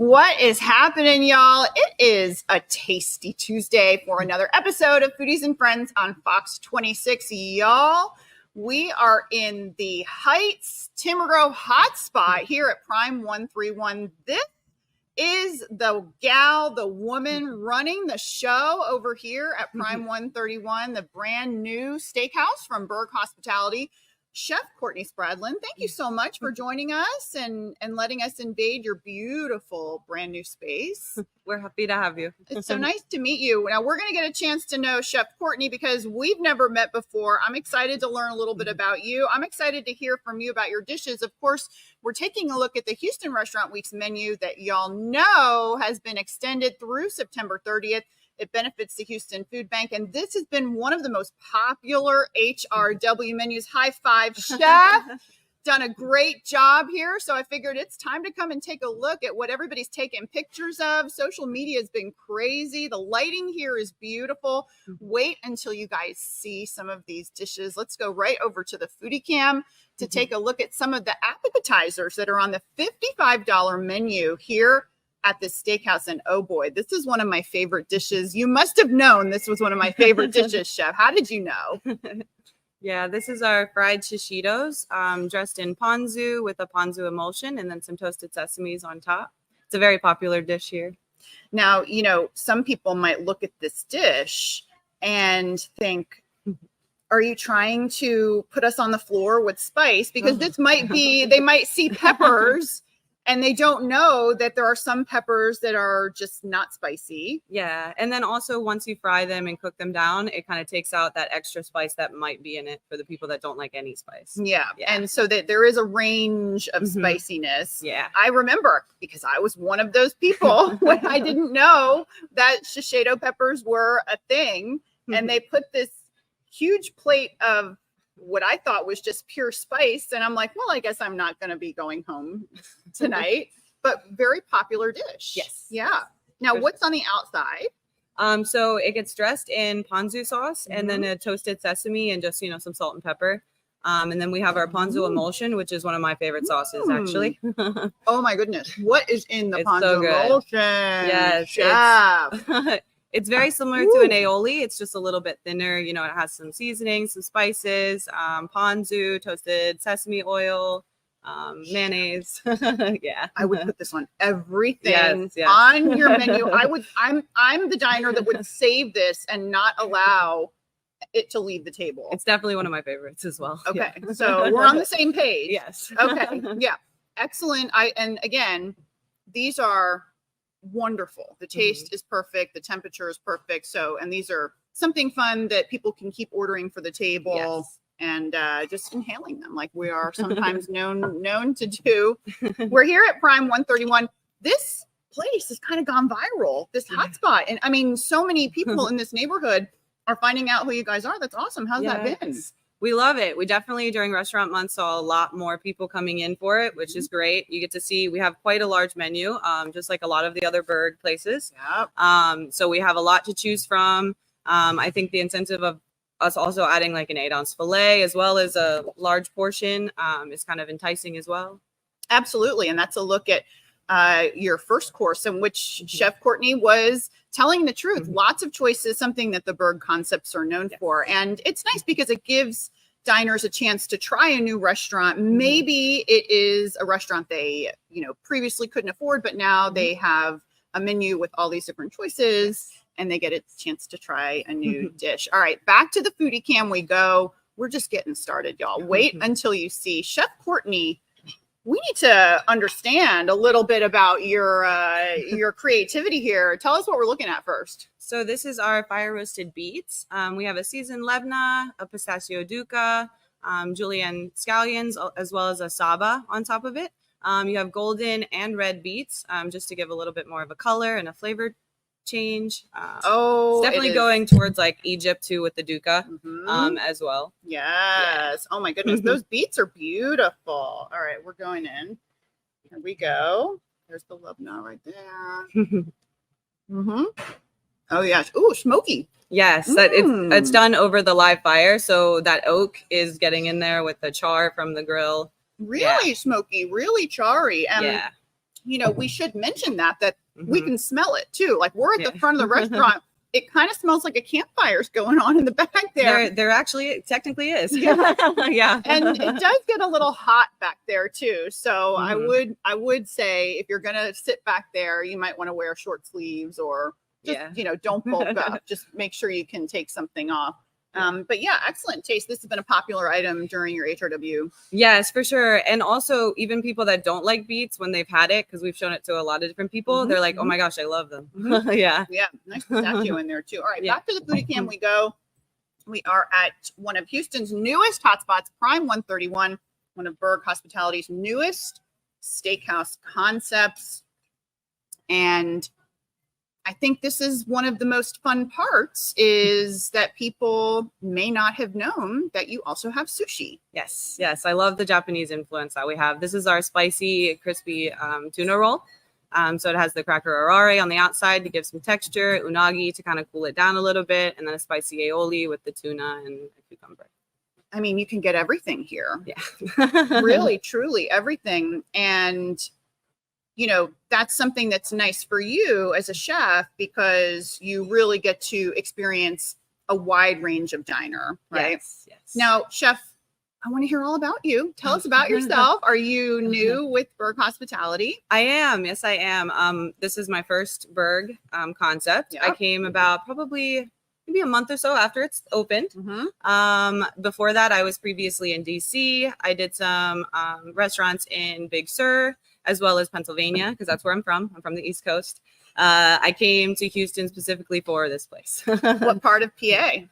What is happening, y'all? It is a tasty Tuesday for another episode of Foodies and Friends on Fox 26. Y'all, we are in the Heights Timber Grove hotspot here at Prime 131. This is the woman running the show over here at Prime 131, the brand new steakhouse from Berg Hospitality. Chef Courtney Spradlin, thank you so much for joining us and letting us invade your beautiful brand new space. We're happy to have you. It's so nice to meet you. Now, we're going to get a chance to know Chef Courtney because we've never met before. I'm excited to learn a little bit about you. I'm excited to hear from you about your dishes. Of course, we're taking a look at the Houston Restaurant Week's menu that y'all know has been extended through September 30th. It benefits the Houston Food Bank, and this has been one of the most popular HRW menus. High five, chef. Done a great job here, so I figured it's time to come and take a look at what everybody's taking pictures of. Social media has been crazy. The lighting here is beautiful. Wait until you guys see some of these dishes. Let's go right over to the Foodie Cam to take a look at some of the appetizers that are on the $55 menu here at this steakhouse. And oh boy, this is one of my favorite dishes. You must have known this was one of my favorite dishes, Chef. How did you know? Yeah, this is our fried Shishitos, dressed in ponzu with a ponzu emulsion and then some toasted sesames on top. It's a very popular dish here. Now, you know, some people might look at this dish and think, are you trying to put us on the floor with spice? Because this might be, they might see peppers and they don't know that there are some peppers that are just not spicy. Yeah. And then also once you fry them and cook them down, it kind of takes out that extra spice that might be in it for the people that don't like any spice. Yeah. And so that there is a range of spiciness. Yeah. I remember because I was one of those people when I didn't know that shishito peppers were a thing. And they put this huge plate of what I thought was just pure spice. And I'm like, well, I guess I'm not going to be going home tonight, but very popular dish. Yes. Yeah. Now, what's on the outside? So it gets dressed in ponzu sauce and then a toasted sesame and just, you know, some salt and pepper. And then we have our ponzu emulsion, which is one of my favorite sauces, actually. Oh my goodness. What is in the ponzu so emulsion? Yes. Chef. It's very similar to an aioli. It's just a little bit thinner. You know, it has some seasonings, some spices, ponzu, toasted sesame oil, mayonnaise. Yeah. I would put this on everything Yes. on your menu. I'm the diner that would save this and not allow it to leave the table. It's definitely one of my favorites as well. Okay. Yeah. So we're on the same page. Yes. Okay. Yeah. Excellent. And again, these are wonderful. The taste is perfect. The temperature is perfect. So, and these are something fun that people can keep ordering for the table and just inhaling them like we are sometimes known to do. We're here at Prime 131. This place has kind of gone viral, this hotspot. And I mean, so many people in this neighborhood are finding out who you guys are. That's awesome. How's that been? We love it. We definitely during restaurant month saw a lot more people coming in for it, which is great. You get to see, we have quite a large menu, just like a lot of the other Berg places. Yep. So we have a lot to choose from. I think the incentive of us also adding like an 8-ounce filet as well as a large portion is kind of enticing as well. Absolutely. And that's a look at your first course in which Chef Courtney was telling the truth. Lots of choices, something that the Berg concepts are known for. And it's nice because it gives diners a chance to try a new restaurant. Maybe it is a restaurant they, you know, previously couldn't afford, but now they have a menu with all these different choices and they get a chance to try a new dish. All right, back to the Foodie Cam we go. We're just getting started, y'all. Wait until you see Chef Courtney. We need to understand a little bit about your creativity here. Tell us what we're looking at first. So this is our fire roasted beets. We have a seasoned lebna, a pistachio duca, julienne scallions, as well as a saba on top of it. You have golden and red beets, just to give a little bit more of a color and a flavor change. It's definitely going towards like Egypt too with the duca as well. Yes. Yeah. Oh my goodness. Those beets are beautiful. All right, we're going in. Here we go. There's the lebna right there. Oh yes. Ooh, smoky. Yes, that it's done over the live fire, so that oak is getting in there with the char from the grill. Really smoky, really charry. we should mention that we Mhm. can smell it too. Like we're at the Yeah. front of the restaurant. It kind of smells like a campfire's going on in the back there. There actually technically is. Yeah. Yeah. And it does get a little hot back there too. So Mhm. I would say if you're gonna sit back there, you might want to wear short sleeves or just, Yeah. don't bulk up. Just make sure you can take something off. But yeah, excellent taste. This has been a popular item during your HRW. Yes, for sure. And also, even people that don't like beets, when they've had it, because we've shown it to a lot of different people, Mhm, they're like, "Oh mhm. my gosh, I love them." Mhm. Yeah. Yeah, nice pistachio in there too. All right, Yeah. back to the foodie cam we go. We are at one of Houston's newest hotspots, Prime 131, one of Berg Hospitality's newest steakhouse concepts. And I think this is one of the most fun parts is that people may not have known that you also have sushi. Yes. Yes. I love the Japanese influence that we have. This is our spicy, crispy tuna roll. So it has the cracker arare on the outside to give some texture, unagi to kind of cool it down a little bit, and then a spicy aioli with the tuna and a cucumber. I mean, you can get everything here. Yeah. Really, truly everything. And that's something that's nice for you as a chef because you really get to experience a wide range of diner, right? Yes. Yes. Now, chef, I want to hear all about you. Tell us about yourself. Are you new with Berg Hospitality? I am. Yes, I am. This is my first Berg concept. Yeah. I came about probably maybe a month or so after it's opened. Mm-hmm. Before that, I was previously in DC. I did some restaurants in Big Sur, as well as Pennsylvania, because that's where I'm from. I'm from the East Coast. I came to Houston specifically for this place. What part of PA?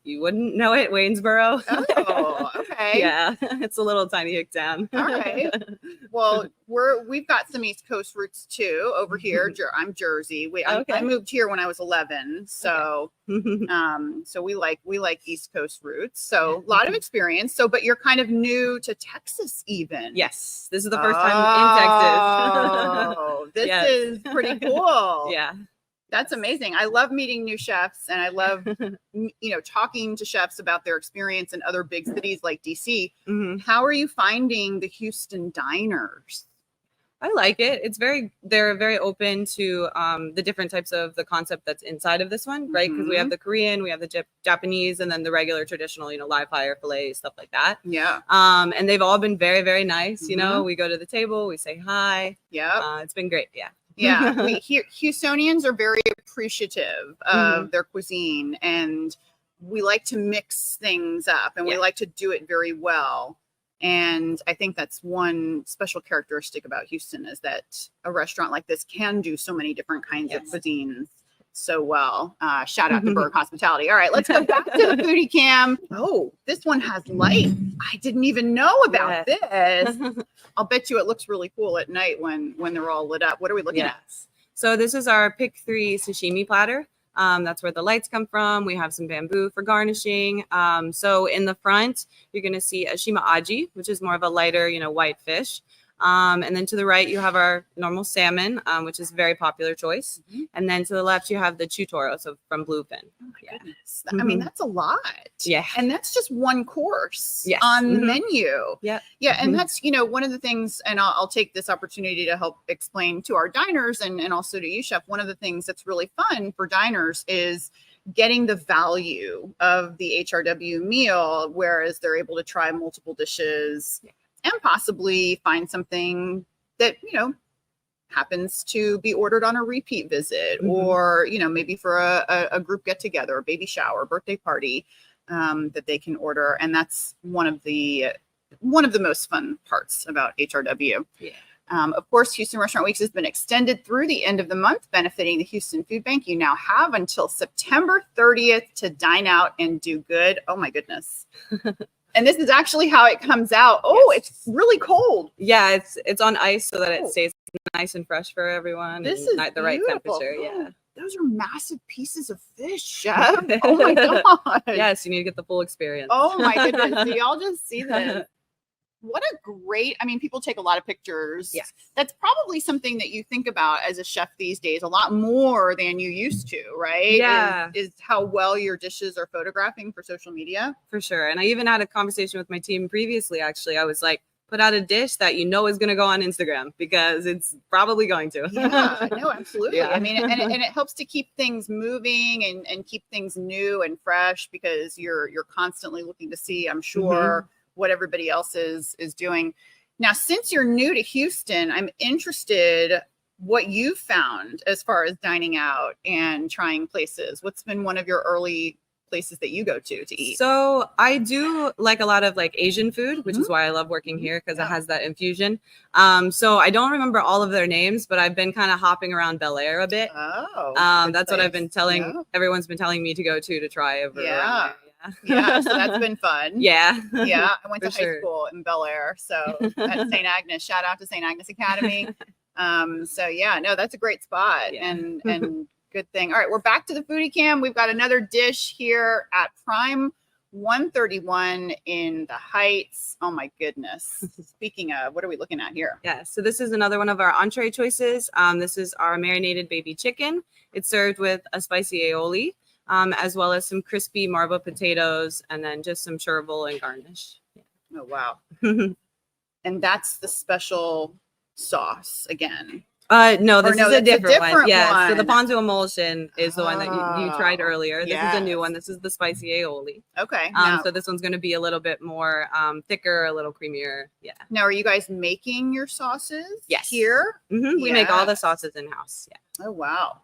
You wouldn't know it, Waynesboro. Oh, okay. Yeah, it's a little tiny hick town. All right. Well, we've got some East Coast roots too over here. I'm Jersey. I Okay. moved here when I was 11, so so we like East Coast roots. So a lot of experience. So, but you're kind of new to Texas, even. Yes, this is the first time in Texas. Oh, this Yes. is pretty cool. Yeah. That's amazing. I love meeting new chefs and I love, talking to chefs about their experience in other big cities like DC. Mhm. How are you finding the Houston diners? I like it. They're very open to the different types of the concept that's inside of this one, right? Because we have the Korean, we have the Japanese, and then the regular traditional, live fire filet, stuff like that. Yeah. And they've all been very, very nice. Mhm. We go to the table, we say hi. Yeah. It's been great. Yeah. Yeah. Houstonians are very appreciative of their cuisine and we like to mix things up and we like to do it very well. And I think that's one special characteristic about Houston is that a restaurant like this can do so many different kinds of cuisines so well. Shout out to Berg Hospitality. All right, let's go back to the foodie cam. Oh, this one has light. I didn't even know about this. I'll bet you it looks really cool at night when they're all lit up. What are we looking at? So this is our pick 3 sashimi platter. That's where the lights come from. We have some bamboo for garnishing. So in the front, you're going to see a shima aji, which is more of a lighter, white fish. And then to the right, you have our normal salmon, which is a very popular choice. And then to the left, you have the chutoro, so from Bluefin. Oh my goodness. I mean, that's a lot. Yeah. And that's just one course Yes. on the menu. Yeah. Yeah. And that's, one of the things, and I'll take this opportunity to help explain to our diners and also to you, Chef, one of the things that's really fun for diners is getting the value of the HRW meal, whereas they're able to try multiple dishes and possibly find something that, happens to be ordered on a repeat visit or, maybe for a group get together, a baby shower, birthday party that they can order. And that's one of the most fun parts about HRW. Yeah. Of course, Houston Restaurant Weeks has been extended through the end of the month, benefiting the Houston Food Bank. You now have until September 30th to dine out and do good. Oh my goodness. And this is actually how it comes out. Oh, it's really cold. Yeah, it's on ice so that it stays nice and fresh for everyone. This and is at the right beautiful. temperature. Yeah. Those are massive pieces of fish, Chef. Oh my god. Yes, you need to get the full experience. Oh my goodness. Do y'all just see this? What a great, people take a lot of pictures. Yes. That's probably something that you think about as a chef these days a lot more than you used to, right? Yeah. Is how well your dishes are photographing for social media. For sure. And I even had a conversation with my team previously, actually. I was like, put out a dish that you know is going to go on Instagram, because it's probably going to. Yeah, no, absolutely. Yeah. I mean, and it helps to keep things moving and keep things new and fresh, because you're constantly looking to see, I'm sure, what everybody else is doing. Now, since you're new to Houston, I'm interested what you found as far as dining out and trying places. What's been one of your early places that you go to eat? So I do like a lot of like Asian food, which is why I love working here, because it has that infusion. So I don't remember all of their names, but I've been kind of hopping around Bel Air a bit. Oh, that's what I've been telling everyone's been telling me to go to try over. Yeah. Yeah, so that's been fun. Yeah. Yeah, I went to high school in Bel Air, so at St. Agnes. Shout out to St. Agnes Academy. So yeah, no, that's a great spot, and good thing. All right, we're back to the foodie cam. We've got another dish here at Prime 131 in the Heights. Oh my goodness. Speaking of, what are we looking at here? Yeah, so this is another one of our entree choices. This is our marinated baby chicken. It's served with a spicy aioli, as well as some crispy marble potatoes, and then just some chervil and garnish. Oh, wow. And that's the special sauce again. No, this is a different one. Yeah, one. so the ponzu emulsion is the one that you tried earlier. This is a new one. This is the spicy aioli. Okay. So this one's going to be a little bit more thicker, a little creamier. Yeah. Now, are you guys making your sauces? Yes. Here? We make all the sauces in house. Yeah. Oh, wow.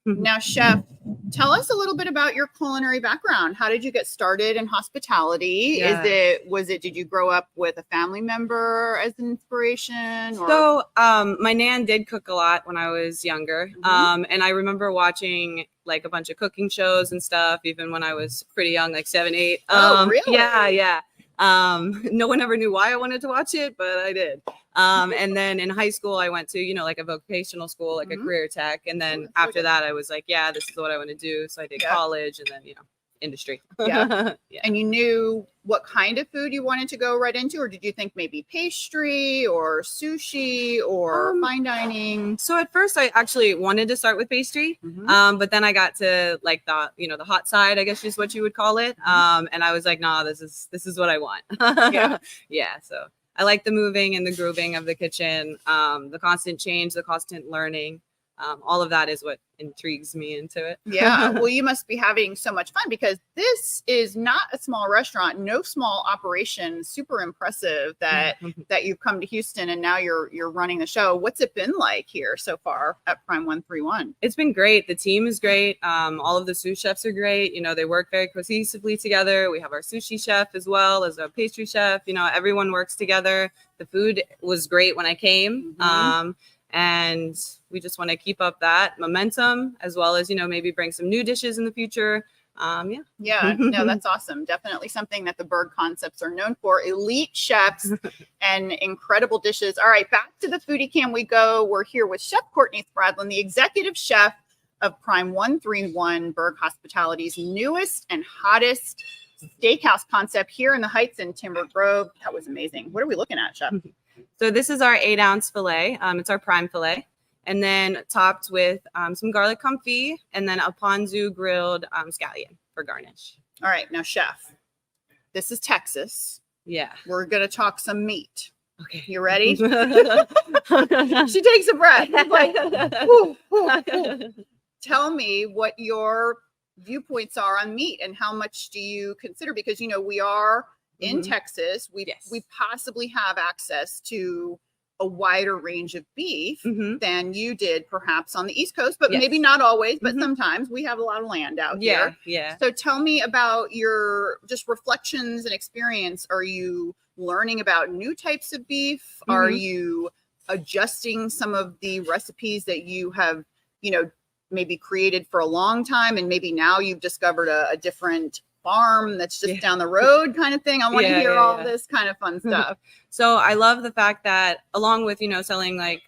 Now, Chef, tell us a little bit about your culinary background. How did you get started in hospitality? Yeah. Did you grow up with a family member as an inspiration? Or? So, my nan did cook a lot when I was younger. And I remember watching like a bunch of cooking shows and stuff, even when I was pretty young, like 7, 8. Oh, really? Yeah. No one ever knew why I wanted to watch it, but I did. And then in high school, I went to, like a vocational school, like a career tech. And then after that, I was like, yeah, this is what I want to do. So I did college and then, industry. Yeah. And you knew what kind of food you wanted to go right into, or did you think maybe pastry or sushi or fine dining? So at first I actually wanted to start with pastry. But then I got to like the hot side, I guess is what you would call it. And I was like, nah, this is what I want. Yeah. So I like the moving and the grooving of the kitchen, the constant change, the constant learning. All of that is what intrigues me into it. Yeah. Well, you must be having so much fun, because this is not a small restaurant, no small operation. Super impressive that you've come to Houston and now you're running the show. What's it been like here so far at Prime 131? It's been great. The team is great. All of the sous chefs are great. They work very cohesively together. We have our sushi chef as well as a pastry chef. Everyone works together. The food was great when I came. And we just want to keep up that momentum, as well as, maybe bring some new dishes in the future. Yeah, no, that's awesome. Definitely something that the Berg Concepts are known for. Elite chefs and incredible dishes. All right, back to the foodie cam we go. We're here with Chef Courtney Spradlin, the executive chef of Prime 131, Berg Hospitality's newest and hottest steakhouse concept here in the Heights in Timber Grove. That was amazing. What are we looking at, Chef? So this is our 8-ounce filet. It's our prime filet. And then topped with some garlic confit and then a ponzu grilled scallion for garnish. All right. Now, Chef, this is Texas. Yeah. We're going to talk some meat. Okay. You ready? She takes a breath. Like, whoo, whoo, whoo. Tell me what your viewpoints are on meat and how much do you consider? Because, we are in Texas. We possibly have access to a wider range of beef than you did perhaps on the East Coast, but maybe not always, but sometimes we have a lot of land out here. Yeah. So tell me about your just reflections and experience. Are you learning about new types of beef? Are you adjusting some of the recipes that you have, maybe created for a long time, and maybe now you've discovered a different farm that's just down the road kind of thing? I want to hear all this kind of fun stuff. So I love the fact that along with, selling like,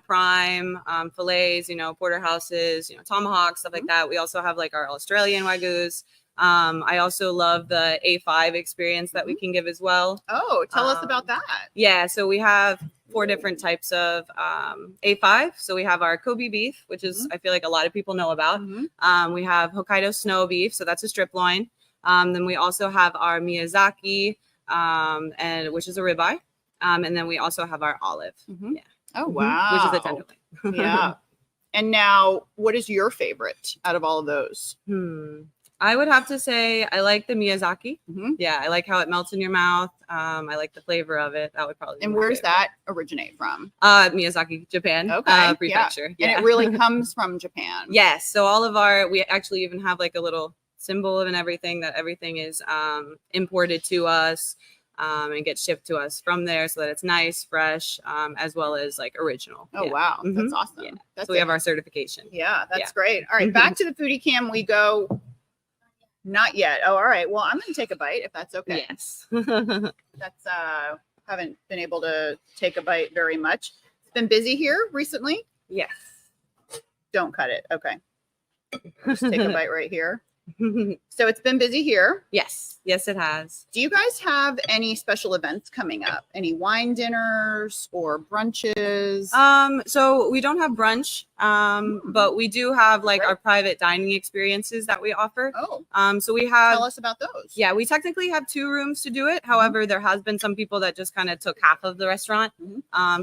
prime fillets, porterhouses, tomahawks, stuff like that. We also have like our Australian Wagyus. I also love the A5 experience that we can give as well. Oh, tell us about that. Yeah. So we have 4 different types of A5. So we have our Kobe beef, which is, I feel like a lot of people know about. We have Hokkaido snow beef. So that's a strip loin. Then we also have our Miyazaki, which is a ribeye. And then we also have our olive. Mhm. Yeah. Oh, Mhm. wow. Which is a tenderloin. Yeah. And now, what is your favorite out of all of those? I would have to say I like the Miyazaki. Mhm. Yeah, I like how it melts in your mouth. I like the flavor of it. That would probably be And my where does favorite. that originate from? Miyazaki, Japan. Okay. Prefecture. Yeah. And it really comes from Japan. Yes. So we actually even have like a little symbol and everything that everything is imported to us and gets shipped to us from there so that it's nice, fresh, as well as like original. Oh, Yeah. wow. That's Mhm. awesome. Yeah. That's So we have our certification. Yeah, that's Yeah. great. All right, back to the foodie cam we go. Not yet. Oh, all right. Well, I'm going to take a bite if that's okay. Yes. That's haven't been able to take a bite very much. It's been busy here recently. Yes. Don't cut it. Okay. Just take a bite right here. So it's been busy here. Yes. Yes, it has. Do you guys have any special events coming up? Any wine dinners or brunches? So we don't have brunch, but we do have like Great. our private dining experiences that we offer. Oh, So we have tell us about those. Yeah, we technically have 2 rooms to do it. However, there has been some people that just kind of took half of the restaurant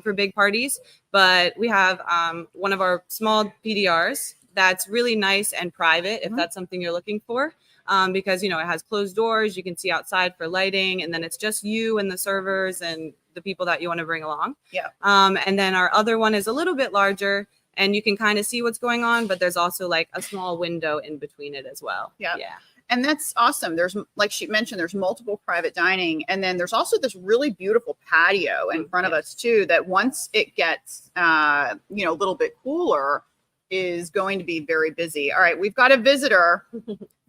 for big parties. But we have one of our small PDRs that's really nice and private if that's something you're looking for. Because, it has closed doors. You can see outside for lighting. And then it's just you and the servers and the people that you want to bring along. Yeah. And then our other one is a little bit larger. And you can kind of see what's going on. But there's also like a small window in between it as well. Yeah. Yeah. And that's awesome. There's, like she mentioned, there's multiple private dining. And then there's also this really beautiful patio in front of us too, that once it gets, a little bit cooler is going to be very busy. All right. We've got a visitor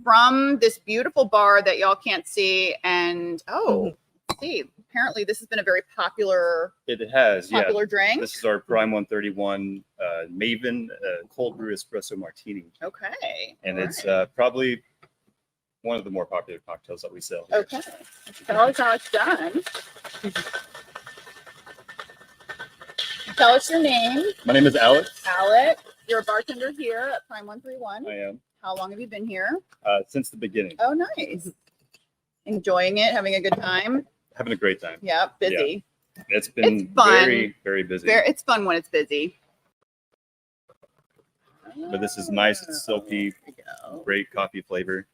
from this beautiful bar that y'all can't see. And, let's see, apparently this has been a very popular drink. This is our Prime 131 Maven cold brew espresso martini. Okay. And All it's right. probably one of the more popular cocktails that we sell here. Okay. Tell us how it's done. Tell us your name. My name is Alex. Alex. You're a bartender here at Prime 131. I am. How long have you been here? Since the beginning. Oh, nice. Enjoying it, having a good time. Having a great time. Yeah, busy. It's been It's fun. very, very busy. It's fun when it's busy. But this is nice, it's silky, There you go. great coffee flavor.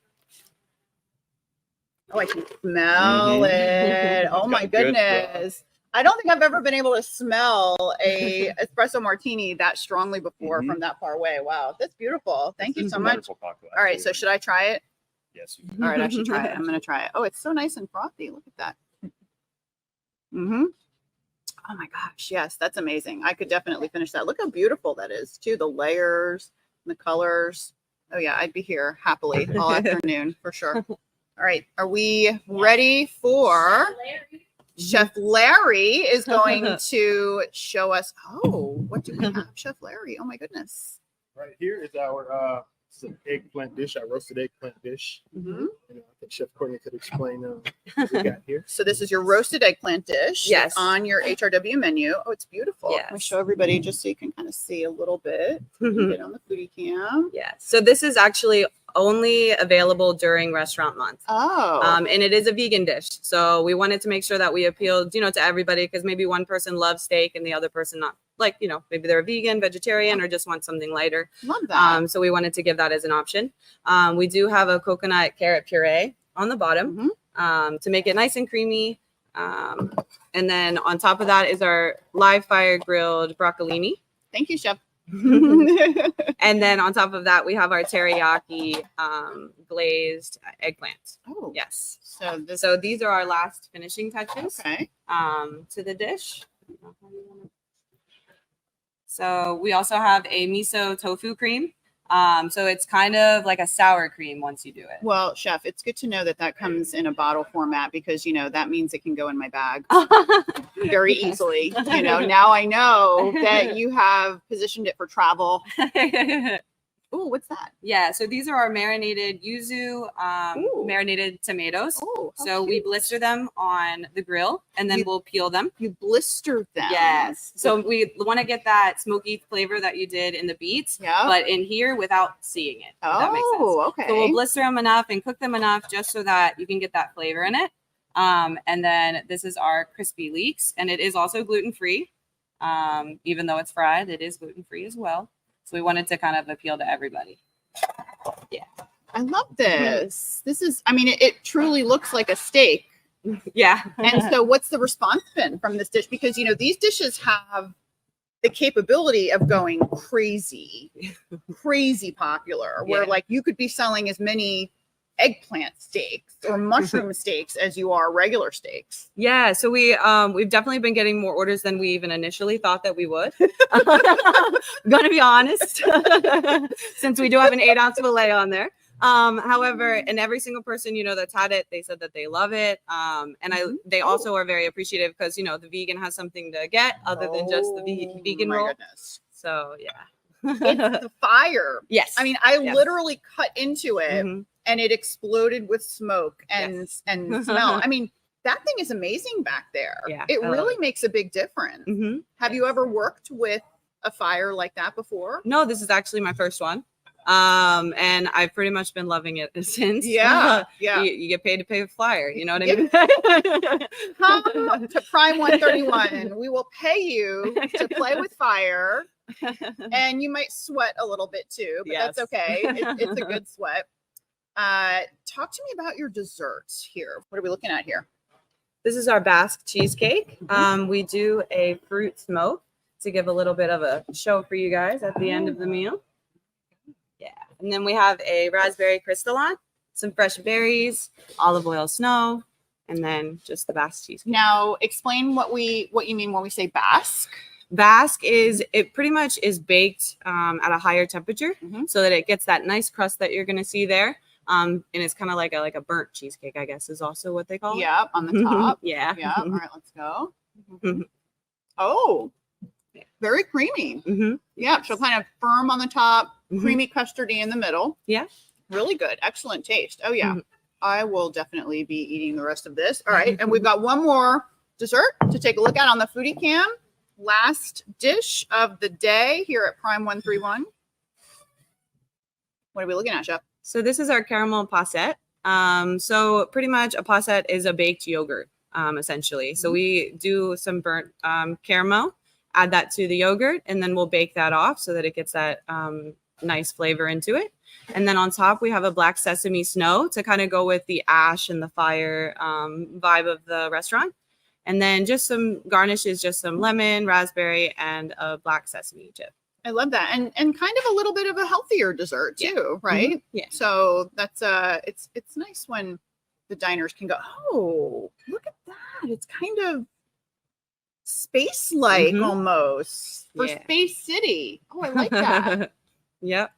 Oh, I can smell it. Oh my Got good goodness. I don't think I've ever been able to smell a espresso martini that strongly before from that far away. Wow, that's beautiful. Thank you This is so a much. wonderful cocktail, All right, so absolutely. should I try it? Yes. You can. All right, I should try it. I'm going to try it. Oh, it's so nice and frothy. Look at that. Oh my gosh, yes, that's amazing. I could definitely finish that. Look how beautiful that is too. The layers, the colors. Oh yeah, I'd be here happily all afternoon for sure. All right, are we ready for Chef Larry is going to show us. Oh, what do we have, Chef Larry? Oh my goodness. Right here is our it's an eggplant dish, our roasted eggplant dish. Mhm. I think Chef Courtney could explain what we got here. So this is your roasted eggplant dish. Yes. It's on your HRW menu. Oh, it's beautiful. Yes. Let me show everybody just so you can kind of see a little bit. Get on the foodie cam. Yeah. So this is actually only available during restaurant month. Oh. And it is a vegan dish. So we wanted to make sure that we appealed, to everybody, because maybe one person loves steak and the other person not. Like, maybe they're a vegan, vegetarian, or just want something lighter. Love that. So we wanted to give that as an option. We do have a coconut carrot puree on the bottom to make it nice and creamy. And then on top of that is our live fire grilled broccolini. Thank you, Chef. And then on top of that, we have our teriyaki glazed eggplant. Oh, Yes. So these are our last finishing touches okay. to the dish. So we also have a miso tofu cream. So it's kind of like a sour cream once you do it. Well, Chef, it's good to know that comes in a bottle format because that means it can go in my bag very easily. Now I know that you have positioned it for travel. Oh, what's that? Yeah, so these are our marinated yuzu, marinated tomatoes. Oh, how So we cute. blister them on the grill and then we'll peel them. You blistered them. Yes. So we want to get that smoky flavor that you did in the beets, Yeah. but in here without seeing it. If that makes sense. Oh, okay. So we'll blister them enough and cook them enough just so that you can get that flavor in it. And then this is our crispy leeks, and it is also gluten-free. Even though it's fried, it is gluten-free as well. So we wanted to kind of appeal to everybody. Yeah. I love this. This is, I mean, it truly looks like a steak. Yeah. And so what's the response been from this dish? Because, you know, these dishes have the capability of going crazy popular, where like you could be selling as many eggplant steaks or mushroom steaks as you are regular steaks. Yeah, so we've definitely been getting more orders than we even initially thought that we would. Gonna be honest, since we do have an 8-ounce fillet on there. However, and every single person, you know, that's had it, they said that they love it. And they also are very appreciative because, you know, the vegan has something to get other than just the vegan roll. Goodness. So yeah. It's the fire. Yes. I mean, I literally cut into it and it exploded with smoke and smell. I mean, that thing is amazing back there. Yeah, it really makes a big difference. Have you ever worked with a fire like that before? No, this is actually my first one. And I've pretty much been loving it since. Yeah. You get paid to pay with flyer, you know what I mean? Come to Prime 131. We will pay you to play with fire. And you might sweat a little bit too, but that's okay. It's a good sweat. Talk to me about your desserts here. What are we looking at here? This is our Basque cheesecake. We do a fruit smoke to give a little bit of a show for you guys at the end of the meal. Yeah. And then we have a raspberry crystalline, some fresh berries, olive oil snow, and then just the Basque cheesecake. Now, explain what you mean when we say Basque. Basque it pretty much is baked at a higher temperature so that it gets that nice crust that you're going to see there. And it's kind of like a burnt cheesecake, I guess, is also what they call it. Yeah, on the top. Yeah. All right, let's go. Oh, very creamy. Yeah, so kind of firm on the top, creamy custardy in the middle. Yeah. Really good. Excellent taste. Oh, yeah. I will definitely be eating the rest of this. All right. And we've got one more dessert to take a look at on the Foodie Cam. Last dish of the day here at Prime 131. What are we looking at, Chef? So this is our caramel Pette. So pretty much a Pette is a baked yogurt, essentially. So we do some burnt caramel, add that to the yogurt, and then we'll bake that off so that it gets that nice flavor into it. And then on top, we have a black sesame snow to kind of go with the ash and the fire vibe of the restaurant. And then just some garnishes, just some lemon, raspberry, and a black sesame chip. I love that. And kind of a little bit of a healthier dessert too, right? Yeah. So that's it's nice when the diners can go, oh, look at that. It's kind of space-like almost for Space City. Oh, I like that. Yep.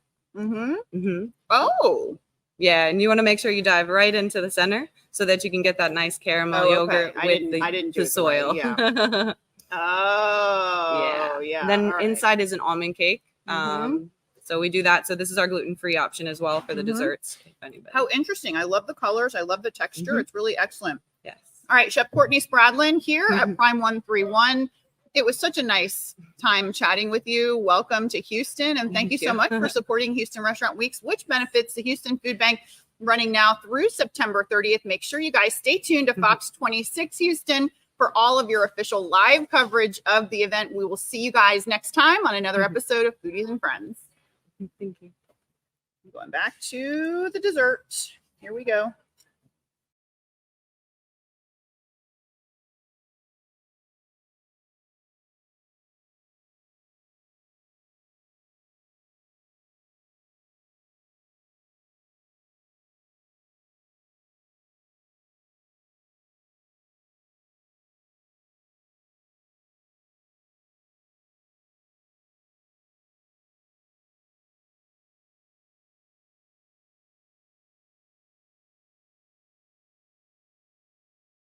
Oh. Yeah, and you want to make sure you dive right into the center so that you can get that nice caramel yogurt with the soil. Right. Yeah. Oh, yeah. Then inside is an almond cake. So we do that. So this is our gluten-free option as well for the desserts. If anybody. How interesting. I love the colors. I love the texture. It's really excellent. Yes. All right, Chef Courtney Spradlin here at Prime 131. It was such a nice time chatting with you. Welcome to Houston. And thank you so much for supporting Houston Restaurant Weeks, which benefits the Houston Food Bank, running now through September 30th. Make sure you guys stay tuned to Fox 26 Houston for all of your official live coverage of the event. We will see you guys next time on another episode of Foodies and Friends. Thank you. Going back to the dessert. Here we go.